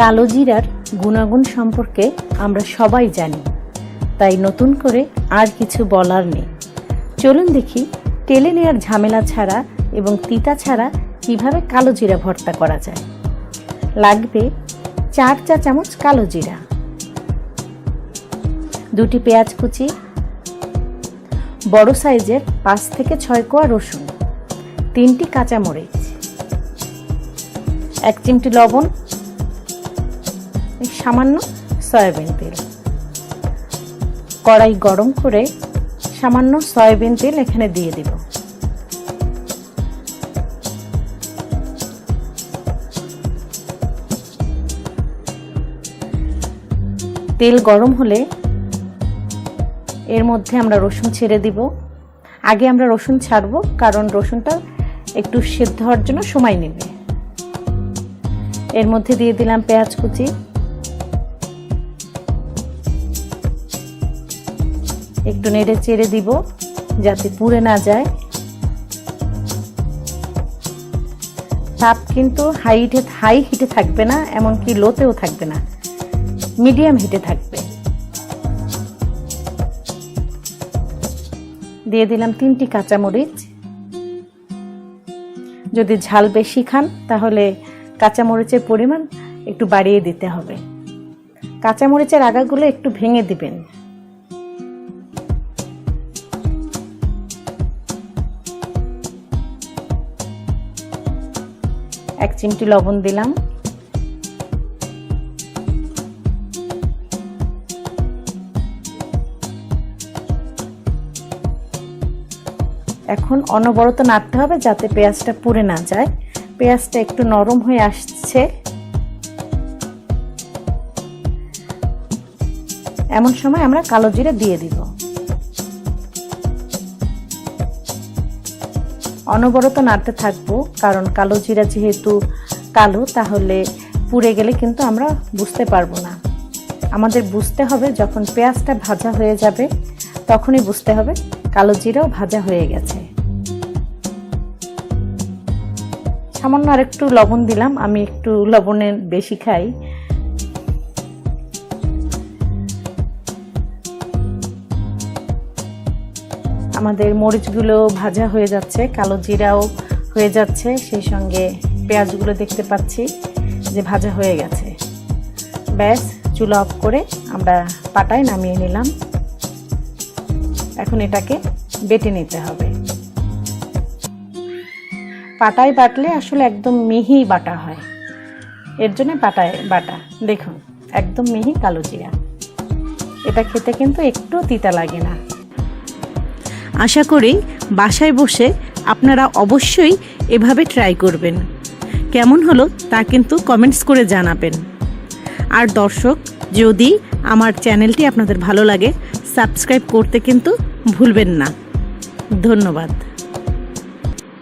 কালো জিরার গুণাগুণ সম্পর্কে আমরা সবাই জানি, তাই নতুন করে আর কিছু বলার নেই। চলুন দেখি টেলে নেওয়ার ঝামেলা ছাড়া এবং তিতা ছাড়া কিভাবে কালো জিরা ভর্তা করা যায়। লাগবে 4 চা চামচ কালো জিরা, 2টি পেঁয়াজ কুচি, বড় সাইজের 5 থেকে 6 কোয়া রসুন, 3টি কাঁচামরিচ, 1 চিমটি লবণ, সামান্য সয়াবিন তেল। কড়াই গরম করে সামান্য সয়াবিন তেল এখানে দিয়ে দিব। তেল গরম হলে এর মধ্যে আমরা রসুন ছেড়ে দিব। আগে আমরা রসুন ছাড়বো, কারণ রসুনটা একটু সিদ্ধ হওয়ার জন্য সময় নেবে। এর মধ্যে দিয়ে দিলাম পেঁয়াজ কুচি, একটু নেড়ে চেড়ে দিব যাতে পুড়ে না যায়। তাপ কিন্তু হাই হিটে থাকবে না, এমনকি লোতেও থাকবে না, মিডিয়াম হিটে থাকবে। দিয়ে দিলাম 3টি কাঁচামরিচ। যদি ঝাল বেশি খান তাহলে কাঁচামরিচের পরিমাণ একটু বাড়িয়ে দিতে হবে। কাঁচামরিচের আগাগুলো একটু ভেঙে দিবেন। এক চিমটি লবণ দিলাম। এখন অনবরত নাড়তে হবে যাতে পেঁয়াজটা পুড়ে না যায়। পেঁয়াজটা একটু নরম হয়ে আসছে, এমন সময় আমরা কালো জিরা দিয়ে দিব। অনবরত নাড়তে থাকবো, কারণ কালো জিরা যেহেতু কালো, তাহলে পুড়ে গেলে কিন্তু আমরা বুঝতে পারবো না। আমাদের বুঝতে হবে যখন পেঁয়াজটা ভাজা হয়ে যাবে, তখনই বুঝতে হবে কালো জিরাও ভাজা হয়ে গেছে। সামান্য আর একটু লবণ দিলাম, আমি একটু লবণের বেশি খাই। আমাদের মরিচগুলো ভাজা হয়ে যাচ্ছে, কালো জিরাও হয়ে যাচ্ছে, সেই সঙ্গে পেঁয়াজগুলো দেখতে পাচ্ছি যে ভাজা হয়ে গেছে। ব্যাস, চুলা অফ করে আমরা পাটায় নামিয়ে নিলাম। এখন এটাকে বেটে নিতে হবে। পাটায় বাটলে আসলে একদম মিহি বাটা হয়, এর জন্য পাটায় বাটা। দেখুন একদম মিহি কালো জিরা। এটা খেতে কিন্তু একটু তিতা লাগে না। আশা করি বাসায় বসে আপনারা অবশ্যই এভাবে ট্রাই করবেন। কেমন হলো তা কিন্তু কমেন্টস করে জানাবেন। আর দর্শক, যদি আমার চ্যানেলটি আপনাদের ভালো লাগে, সাবস্ক্রাইব করতে কিন্তু ভুলবেন না। ধন্যবাদ।